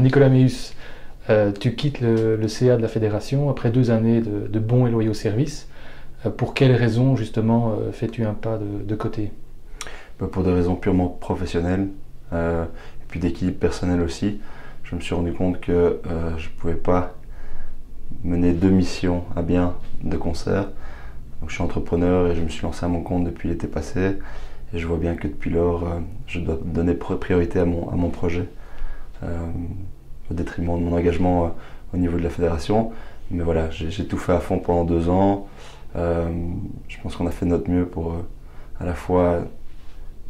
Nicolas Méus, tu quittes le CA de la fédération après 2 années de bons et loyaux services. Pour quelles raisons, justement, fais-tu un pas de côté? Pour des raisons purement professionnelles et puis d'équilibre personnel aussi. Je me suis rendu compte que je ne pouvais pas mener 2 missions à bien de concert. Donc, je suis entrepreneur et je me suis lancé à mon compte depuis l'été passé. Et je vois bien que depuis lors, je dois donner priorité à mon projet, au détriment de mon engagement au niveau de la fédération. Mais voilà, j'ai tout fait à fond pendant 2 ans. Je pense qu'on a fait de notre mieux pour à la fois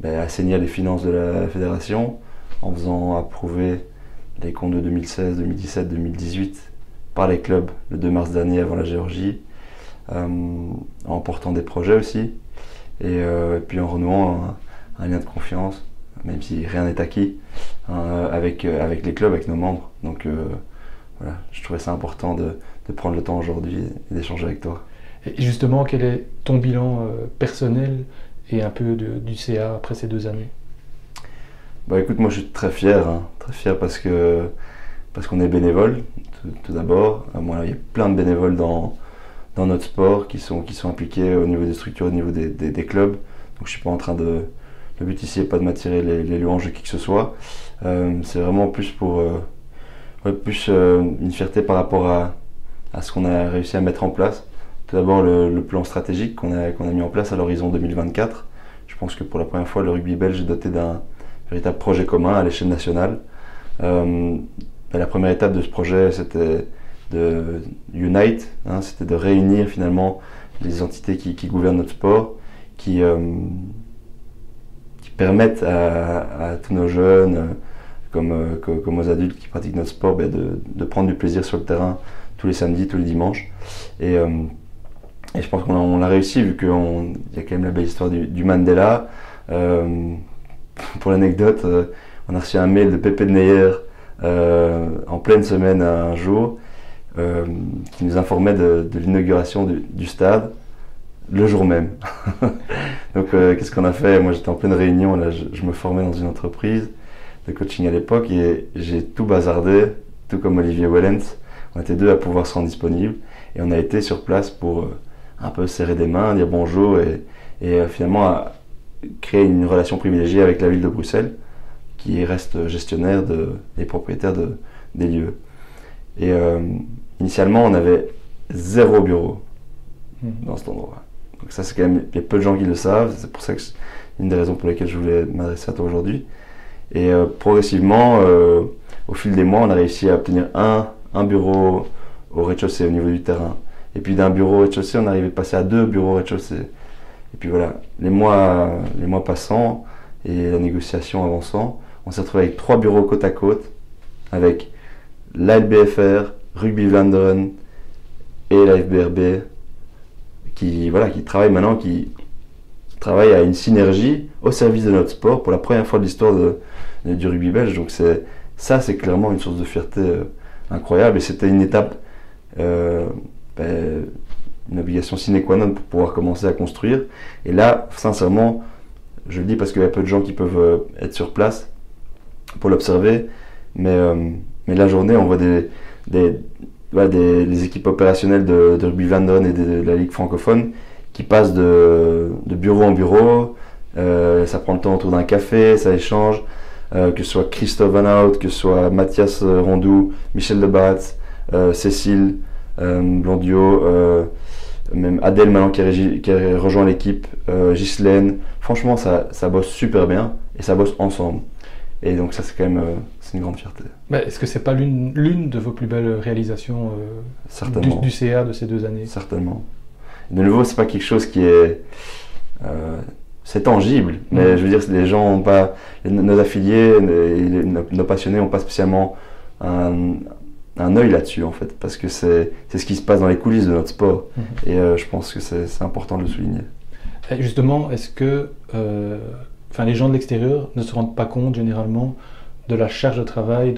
assainir les finances de la fédération en faisant approuver les comptes de 2016, 2017, 2018 par les clubs le 2 mars dernier avant la Géorgie, en portant des projets aussi et puis en renouant un lien de confiance, même si rien n'est acquis, avec les clubs, avec nos membres. Donc voilà, je trouvais ça important de prendre le temps aujourd'hui et d'échanger avec toi. Et justement, quel est ton bilan personnel et un peu du CA après ces 2 années? Écoute, moi je suis très fier parce qu'on est bénévole, tout d'abord. Il y a plein de bénévoles dans notre sport qui sont impliqués au niveau des structures, au niveau des clubs. Donc je suis pas en train de... Le but ici n'est pas de m'attirer les louanges de qui que ce soit. C'est vraiment plus pour... une fierté par rapport à ce qu'on a réussi à mettre en place. Tout d'abord le plan stratégique qu'on a mis en place à l'horizon 2024. Je pense que pour la première fois, le rugby belge est doté d'un véritable projet commun à l'échelle nationale. La première étape de ce projet, c'était de unite, c'était de réunir finalement les entités qui gouvernent notre sport, qui permettent à tous nos jeunes, comme aux adultes qui pratiquent notre sport, de prendre du plaisir sur le terrain tous les samedis, tous les dimanches. Et je pense qu'on l'a réussi, vu qu'il y a quand même la belle histoire du Mandela. Pour l'anecdote, on a reçu un mail de Pepe de Neyer en pleine semaine un jour, qui nous informait de l'inauguration du stade le jour même. Donc qu'est-ce qu'on a fait? Moi j'étais en pleine réunion, là, je me formais dans une entreprise de coaching à l'époque et j'ai tout bazardé, tout comme Olivier Wellens. On était 2 à pouvoir se rendre disponibles et on a été sur place pour un peu serrer des mains, dire bonjour et finalement créer une relation privilégiée avec la ville de Bruxelles qui reste gestionnaire et propriétaire des lieux. Et initialement on avait 0 bureau dans cet endroit. Donc ça c'est quand même, il y a peu de gens qui le savent, c'est pour ça que c'est une des raisons pour lesquelles je voulais m'adresser à toi aujourd'hui. Et progressivement, au fil des mois, on a réussi à obtenir un bureau au rez-de-chaussée au niveau du terrain. Et puis d'un bureau au rez-de-chaussée, on arrivait à passer à 2 bureaux au rez-de-chaussée. Et puis voilà, les mois passant et la négociation avançant, on s'est retrouvé avec 3 bureaux côte à côte, avec l'ALBFR, Rugby Vlaanderen et la FBRB, qui travaillent maintenant, qui travaillent à une synergie au service de notre sport pour la première fois de l'histoire du rugby belge. Donc c'est clairement une source de fierté incroyable et c'était une étape, une obligation sine qua non pour pouvoir commencer à construire. Et là, sincèrement, je le dis parce qu'il y a peu de gens qui peuvent être sur place pour l'observer, mais la journée, on voit les équipes opérationnelles de Rugby Vlaanderen et de la Ligue francophone qui passent de bureau en bureau. Ça prend le temps autour d'un café, ça échange, que ce soit Christophe Van Hout, que ce soit Mathias Rondou, Michel Debatz, Cécile Blondio, même Adèle maintenant qui a rejoint l'équipe, Ghislaine. Franchement ça bosse super bien et ça bosse ensemble. Et donc ça c'est quand même c'est une grande fierté. Est-ce que c'est pas l'une de vos plus belles réalisations du CA de ces 2 années? Certainement. De nouveau, c'est pas quelque chose qui est... c'est tangible, mais je veux dire, les gens ont pas... Nos affiliés, nos passionnés n'ont pas spécialement un œil là-dessus, en fait, parce que c'est ce qui se passe dans les coulisses de notre sport. Et je pense que c'est important de le souligner. Et justement, est-ce que les gens de l'extérieur ne se rendent pas compte, généralement, de la charge de travail,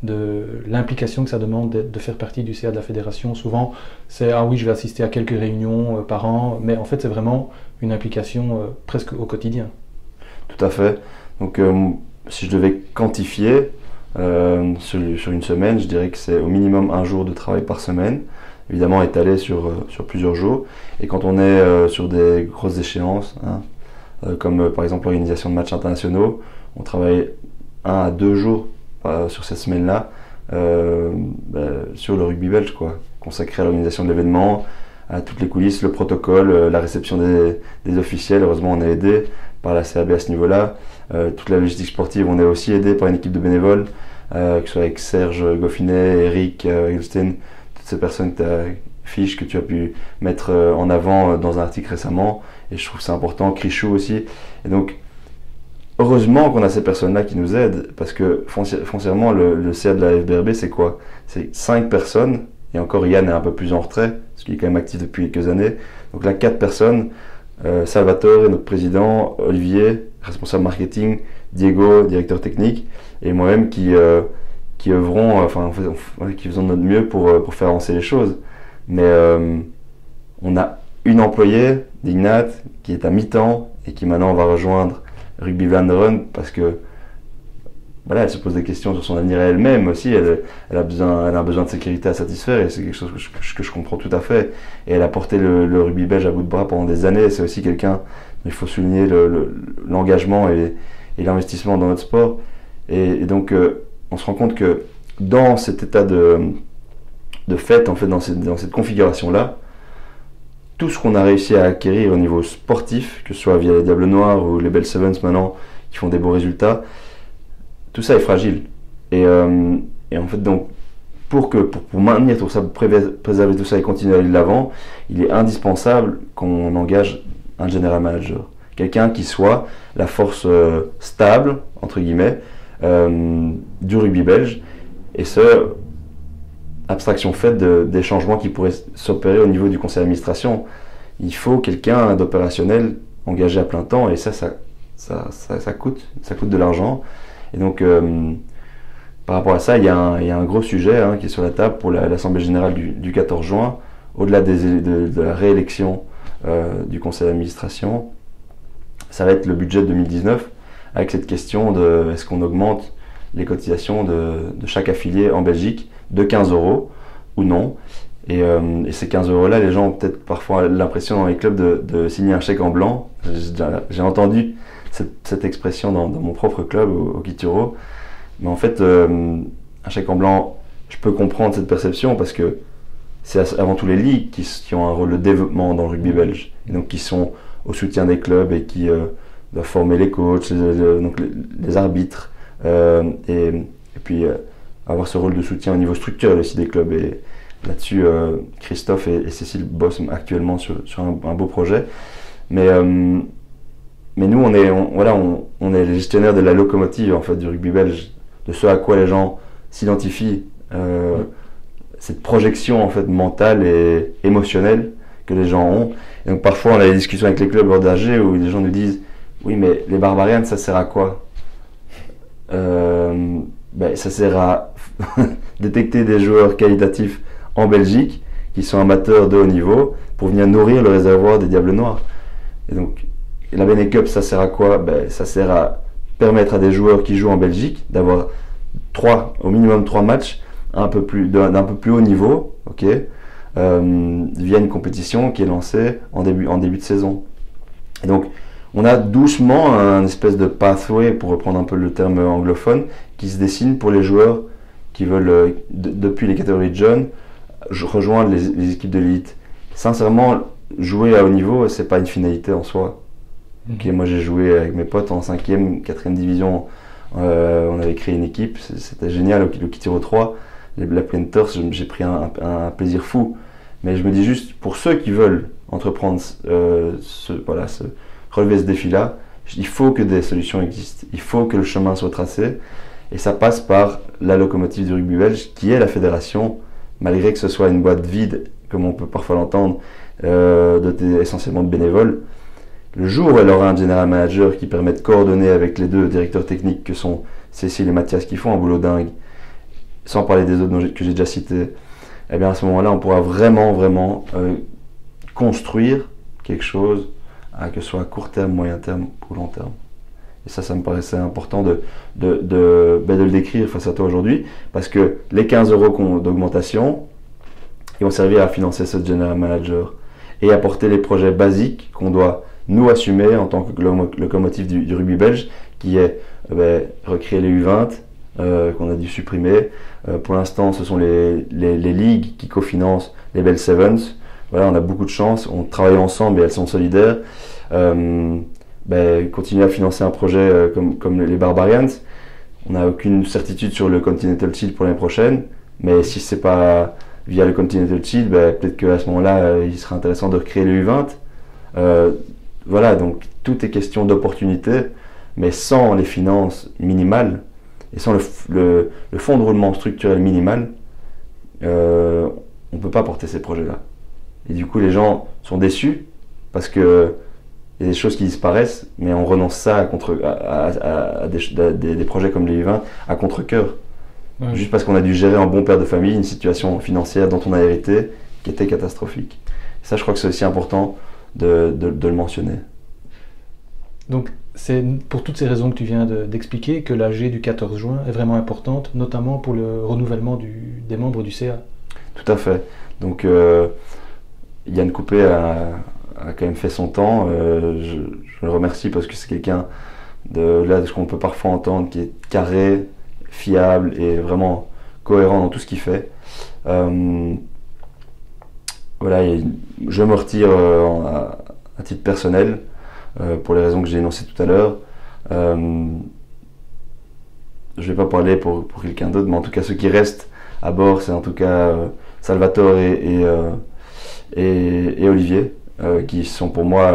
de l'implication que ça demande de faire partie du CA de la fédération? Souvent, c'est « Ah oui, je vais assister à quelques réunions par an », mais en fait, c'est vraiment une implication presque au quotidien. Tout à fait. Donc, si je devais quantifier, sur une semaine, je dirais que c'est au minimum un jour de travail par semaine, évidemment étalé sur plusieurs jours. Et quand on est sur des grosses échéances, hein, comme par exemple l'organisation de matchs internationaux, on travaille 1 à 2 jours sur cette semaine-là sur le rugby belge, quoi, consacré à l'organisation de l'événement, à toutes les coulisses, le protocole, la réception des officiels. Heureusement, on est aidé par la CAB à ce niveau-là. Toute la logistique sportive, on est aussi aidé par une équipe de bénévoles, que ce soit avec Serge Goffinet, Eric Egelstein, toutes ces personnes que tu as fiches, que tu as pu mettre en avant dans un article récemment. Et je trouve que c'est important, Crichou aussi. Et donc, heureusement qu'on a ces personnes-là qui nous aident, parce que foncièrement, le CA de la FBRB, c'est quoi? C'est 5 personnes, et encore Yann est un peu plus en retrait, parce qu'il est quand même actif depuis quelques années. Donc là, 4 personnes, Salvatore, notre président, Olivier, responsable marketing, Diego, directeur technique, et moi-même qui œuvrons, qui faisons de notre mieux pour faire avancer les choses. Mais on a une employée, Dignat, qui est à mi-temps, et qui maintenant va rejoindre Rugby Vlaanderen parce que voilà, elle se pose des questions sur son avenir elle-même aussi. Elle a besoin de sécurité à satisfaire et c'est quelque chose que je comprends tout à fait. Et elle a porté le rugby belge à bout de bras pendant des années. C'est aussi quelqu'un dont il faut souligner l'engagement et l'investissement dans notre sport. Et donc, on se rend compte que dans cet état de fait, en fait, dans cette configuration-là, tout ce qu'on a réussi à acquérir au niveau sportif, que ce soit via les Diables Noirs ou les Bell Sevens maintenant, qui font des beaux résultats, tout ça est fragile. Et en fait, donc, pour maintenir tout ça, pour préserver tout ça et continuer à aller de l'avant, il est indispensable qu'on engage un general manager. Quelqu'un qui soit la force stable, entre guillemets, du rugby belge. Et ce, abstraction faite des changements qui pourraient s'opérer au niveau du conseil d'administration. Il faut quelqu'un d'opérationnel engagé à plein temps et ça coûte de l'argent. Et donc, par rapport à ça, il y a un gros sujet qui est sur la table pour l'Assemblée générale du 14 juin, au-delà de la réélection du conseil d'administration. Ça va être le budget de 2019 avec cette question de est-ce qu'on augmente les cotisations de chaque affilié en Belgique de 15 € ou non. Et ces 15 € là, les gens ont peut-être parfois l'impression dans les clubs de signer un chèque en blanc. J'ai entendu cette expression dans mon propre club au Kituro. Mais en fait, un chèque en blanc, je peux comprendre cette perception parce que c'est avant tout les ligues qui ont un rôle de développement dans le rugby belge. Et donc qui sont au soutien des clubs et qui doivent former les coachs, les arbitres. Et puis avoir ce rôle de soutien au niveau structurel aussi des clubs. Et là-dessus, Christophe et Cécile bossent actuellement sur un beau projet. Mais nous, on est les gestionnaires de la locomotive en fait, du rugby belge, de ce à quoi les gens s'identifient, cette projection en fait, mentale et émotionnelle que les gens ont. Et donc parfois, on a des discussions avec les clubs hors d'AG où les gens nous disent « Oui, mais les Barbarians, ça sert à quoi ?» Ça sert à détecter des joueurs qualitatifs en Belgique qui sont amateurs de haut niveau pour venir nourrir le réservoir des Diables Noirs. Et donc la Bene Cup, ça sert à quoi? Ça sert à permettre à des joueurs qui jouent en Belgique d'avoir au minimum 3 matchs d'un peu plus haut niveau, via une compétition qui est lancée en début de saison. Et donc on a doucement un espèce de pathway, pour reprendre un peu le terme anglophone, qui se dessine pour les joueurs qui veulent, depuis les catégories de jeunes, rejoindre les équipes de l'élite. Sincèrement, jouer à haut niveau, c'est pas une finalité en soi. Moi, j'ai joué avec mes potes en 5e, 4e division. On avait créé une équipe, c'était génial, le Kituro 3. La Planters, j'ai pris un plaisir fou. Mais je me dis juste, pour ceux qui veulent entreprendre relever ce défi-là, il faut que des solutions existent, il faut que le chemin soit tracé, et ça passe par la locomotive du rugby belge, qui est la fédération, malgré que ce soit une boîte vide, comme on peut parfois l'entendre, dotée essentiellement de bénévoles. Le jour où elle aura un general manager qui permet de coordonner avec les 2 directeurs techniques que sont Cécile et Mathias, qui font un boulot dingue, sans parler des autres que j'ai déjà cités, et bien à ce moment-là, on pourra vraiment construire quelque chose, que ce soit à court terme, moyen terme ou long terme. Et ça me paraissait important de le décrire face à toi aujourd'hui, parce que les 15 € d'augmentation, ils vont servir à financer ce General Manager et apporter les projets basiques qu'on doit nous assumer en tant que locomotive du rugby belge, qui est recréer les U20, qu'on a dû supprimer. Pour l'instant, ce sont les ligues qui cofinancent les Bell Sevens. Voilà, on a beaucoup de chance, on travaille ensemble et elles sont solidaires. Continuer à financer un projet comme les Barbarians. On n'a aucune certitude sur le Continental Shield pour l'année prochaine, mais si c'est pas via le Continental Shield, peut-être qu'à ce moment-là, il sera intéressant de recréer les U20. Voilà, donc tout est question d'opportunité, mais sans les finances minimales et sans le fonds de roulement structurel minimal, on ne peut pas porter ces projets-là. Et du coup, les gens sont déçus parce que il y a des choses qui disparaissent, mais on renonce ça à des projets comme les U20 à contre-cœur. Ouais. Juste parce qu'on a dû gérer en bon père de famille une situation financière dont on a hérité qui était catastrophique. Et ça, je crois que c'est aussi important de le mentionner. Donc, c'est pour toutes ces raisons que tu viens d'expliquer que l'AG du 14 juin est vraiment importante, notamment pour le renouvellement des membres du CA. Tout à fait. Donc, Yann Coupé a quand même fait son temps. Je le remercie parce que c'est quelqu'un de ce qu'on peut parfois entendre, qui est carré, fiable et vraiment cohérent dans tout ce qu'il fait. Voilà, je me retire à titre personnel pour les raisons que j'ai énoncées tout à l'heure. Je ne vais pas parler pour quelqu'un d'autre, mais en tout cas ceux qui restent à bord, c'est en tout cas Salvatore et Olivier, qui sont pour moi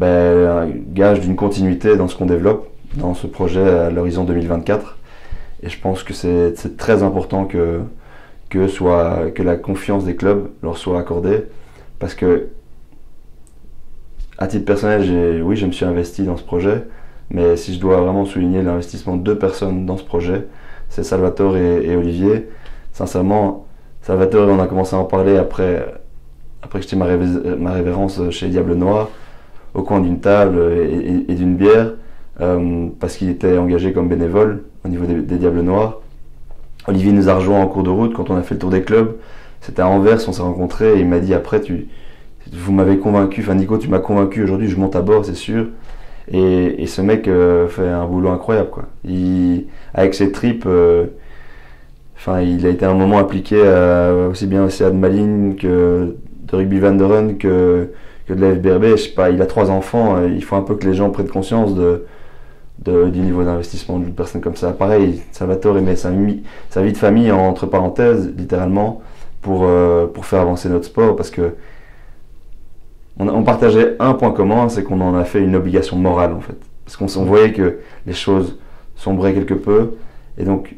un gage d'une continuité dans ce qu'on développe, dans ce projet à l'horizon 2024. Et je pense que c'est très important que la confiance des clubs leur soit accordée, parce que à titre personnel, je me suis investi dans ce projet, mais si je dois vraiment souligner l'investissement de 2 personnes dans ce projet, c'est Salvatore et Olivier. Sincèrement, Salvatore, on a commencé à en parler après que j'étais ma révérence chez Diable Noir, au coin d'une table et d'une bière, parce qu'il était engagé comme bénévole au niveau des Diables Noirs. Olivier nous a rejoint en cours de route quand on a fait le tour des clubs. C'était à Anvers, on s'est rencontrés et il m'a dit après, vous m'avez convaincu, enfin Nico, tu m'as convaincu, aujourd'hui je monte à bord, c'est sûr. Et ce mec fait un boulot incroyable, quoi. Avec ses tripes, il a été un moment impliqué aussi bien au CA de Malines que de Rugby Van der Run que de la FBRB. Je sais pas, il a 3 enfants, il faut un peu que les gens prennent conscience du niveau d'investissement d'une personne comme ça. Pareil, Salvatore met sa vie de famille entre parenthèses, littéralement, pour faire avancer notre sport, parce que on partageait un point commun, c'est qu'on en a fait une obligation morale, en fait. Parce qu'on voyait que les choses sombraient quelque peu, et donc,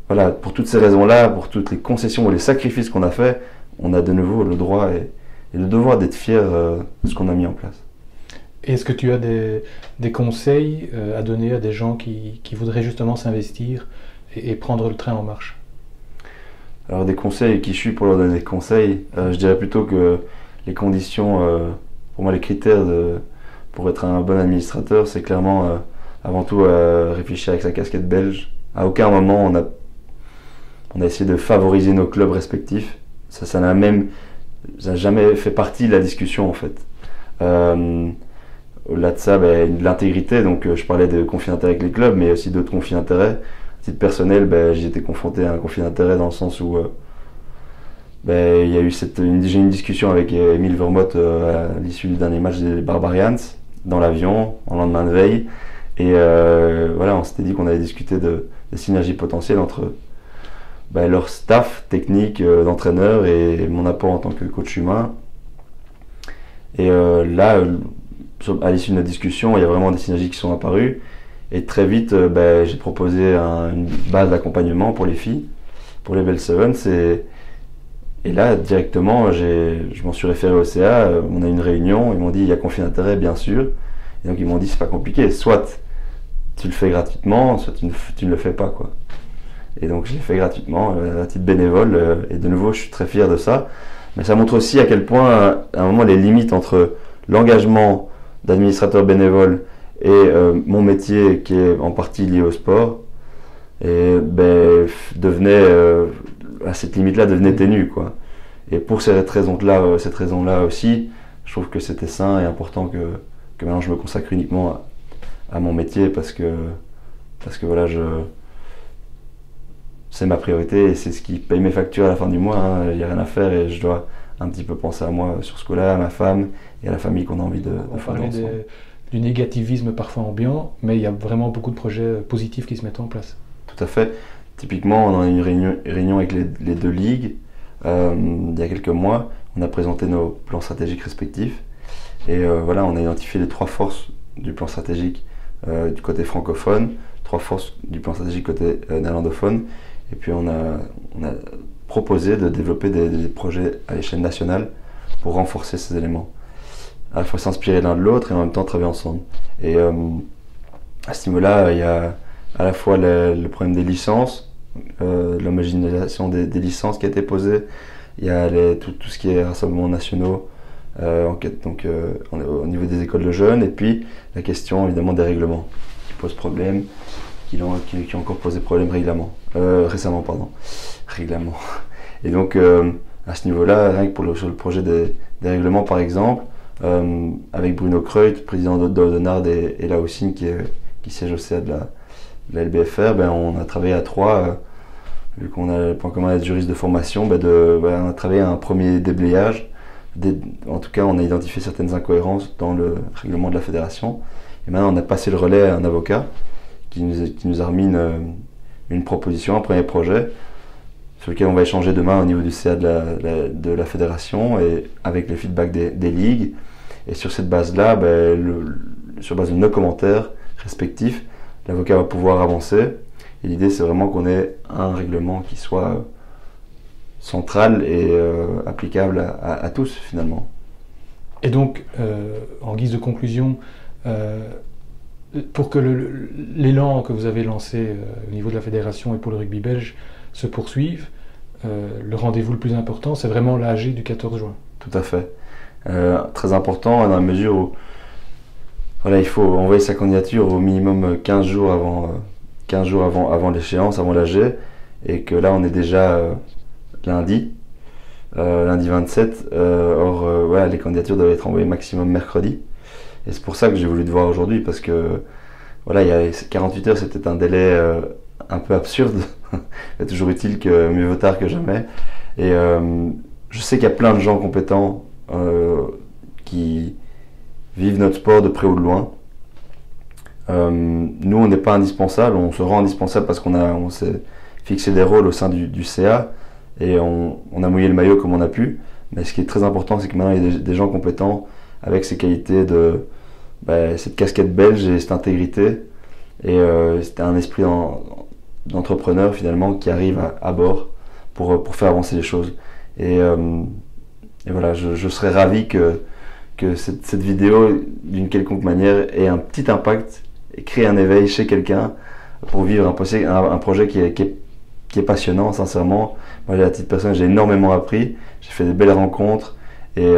voilà, pour toutes ces raisons-là, pour toutes les concessions ou les sacrifices qu'on a fait, on a de nouveau le droit et le devoir d'être fiers de ce qu'on a mis en place. Et est-ce que tu as des conseils à donner à des gens qui voudraient justement s'investir et prendre le train en marche? Alors des conseils, qui je suis pour leur donner des conseils? Je dirais plutôt que les conditions, pour moi les critères pour être un bon administrateur, c'est clairement avant tout réfléchir avec sa casquette belge. À aucun moment on a essayé de favoriser nos clubs respectifs. Ça n'a jamais fait partie de la discussion, en fait. Au-delà de ça, l'intégrité, donc je parlais de conflit d'intérêt avec les clubs, mais aussi d'autres conflits d'intérêt. À titre personnel, j'ai été confronté à un conflit d'intérêt dans le sens où il y a eu j'ai eu une discussion avec Émile Vermont à l'issue du dernier match des Barbarians, dans l'avion, en lendemain de veille. Et on s'était dit qu'on allait discuter des synergies potentielles entre leur staff technique d'entraîneur et mon apport en tant que coach humain. Et là, à l'issue de notre discussion, il y a vraiment des synergies qui sont apparues. Et très vite, j'ai proposé une base d'accompagnement pour les filles, pour les Bell Sevens. Et là, directement, je m'en suis référé au CA. On a eu une réunion, ils m'ont dit il y a conflit d'intérêt, bien sûr. Et donc ils m'ont dit c'est pas compliqué, soit tu le fais gratuitement, soit tu ne le fais pas, quoi. Et donc je l'ai fait gratuitement, à titre bénévole, et de nouveau je suis très fier de ça. Mais ça montre aussi à quel point, à un moment, les limites entre l'engagement d'administrateur bénévole et mon métier qui est en partie lié au sport, et ben, à cette limite-là devenait ténue, quoi. Et pour cette raison-là aussi, je trouve que c'était sain et important que maintenant je me consacre uniquement à mon métier parce que voilà, c'est ma priorité et c'est ce qui paye mes factures à la fin du mois. Hein. Il n'y a rien à faire et je dois un petit peu penser à moi sur ce coup-là, à ma femme et à la famille qu'on a envie de faire ensemble. Du négativisme parfois ambiant, mais il y a vraiment beaucoup de projets positifs qui se mettent en place. Tout à fait. Typiquement, on a eu une réunion avec les deux ligues il y a quelques mois. On a présenté nos plans stratégiques respectifs et voilà, on a identifié les 3 forces du plan stratégique du côté francophone, 3 forces du plan stratégique côté néerlandophone. Et puis on a proposé de développer des projets à l'échelle nationale pour renforcer ces éléments. À la fois s'inspirer l'un de l'autre et en même temps travailler ensemble. Et à ce niveau-là, il y a à la fois le problème des licences, l'homogénéisation des licences qui a été posée, il y a tout ce qui est rassemblements nationaux au niveau des écoles de jeunes, et puis la question évidemment des règlements qui posent problème, qui ont encore posé problème récemment. Règlement. Et donc à ce niveau-là, rien que sur le projet des règlements par exemple, avec Bruno Kreut, président d'Audenard et Laoussine qui siège au CA de la LBFR, ben, on a travaillé à 3, vu qu'on a le point commun d'être juriste de formation, on a travaillé à un premier déblayage. En tout cas, on a identifié certaines incohérences dans le règlement de la fédération. Et maintenant, on a passé le relais à un avocat qui nous a remis une proposition, un premier projet, sur lequel on va échanger demain au niveau du CA de la fédération et avec les feedbacks des ligues. Et sur cette base-là, sur base de nos commentaires respectifs, l'avocat va pouvoir avancer. Et l'idée, c'est vraiment qu'on ait un règlement qui soit central et applicable à tous, finalement. Et donc, en guise de conclusion, pour que l'élan que vous avez lancé au niveau de la fédération et pour le rugby belge se poursuive, le rendez-vous le plus important, c'est vraiment l'AG du 14 juin. Tout à fait. Très important dans la mesure où voilà, il faut envoyer sa candidature au minimum 15 jours avant l'échéance, avant l'AG, et que là on est déjà lundi 27, voilà, les candidatures doivent être envoyées maximum mercredi. Et c'est pour ça que j'ai voulu te voir aujourd'hui, parce que voilà, il y a 48 heures, c'était un délai un peu absurde. C'est toujours utile que mieux vaut tard que jamais. Et je sais qu'il y a plein de gens compétents qui vivent notre sport de près ou de loin. Nous, on n'est pas indispensable, on se rend indispensable parce qu'on s'est fixé des rôles au sein du CA et on a mouillé le maillot comme on a pu. Mais ce qui est très important, c'est que maintenant, il y a des gens compétents avec ces qualités cette casquette belge et cette intégrité. Et c'était un esprit d'entrepreneur finalement qui arrive à bord pour faire avancer les choses. Et voilà, je serais ravi que cette vidéo, d'une quelconque manière, ait un petit impact et crée un éveil chez quelqu'un pour vivre un projet qui est passionnant, sincèrement. Moi, à titre personnel, j'ai énormément appris, j'ai fait des belles rencontres et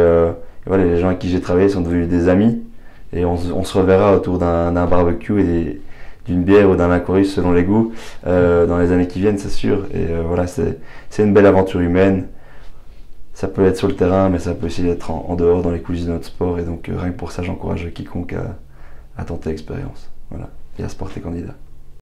voilà, les gens avec qui j'ai travaillé sont devenus des amis et on se reverra autour d'un barbecue et d'une bière ou d'un Macorus selon les goûts dans les années qui viennent, c'est sûr. Et voilà, c'est une belle aventure humaine. Ça peut être sur le terrain, mais ça peut aussi être en dehors, dans les coulisses de notre sport. Et donc rien que pour ça, j'encourage quiconque à tenter l'expérience. Voilà, et à se porter candidat.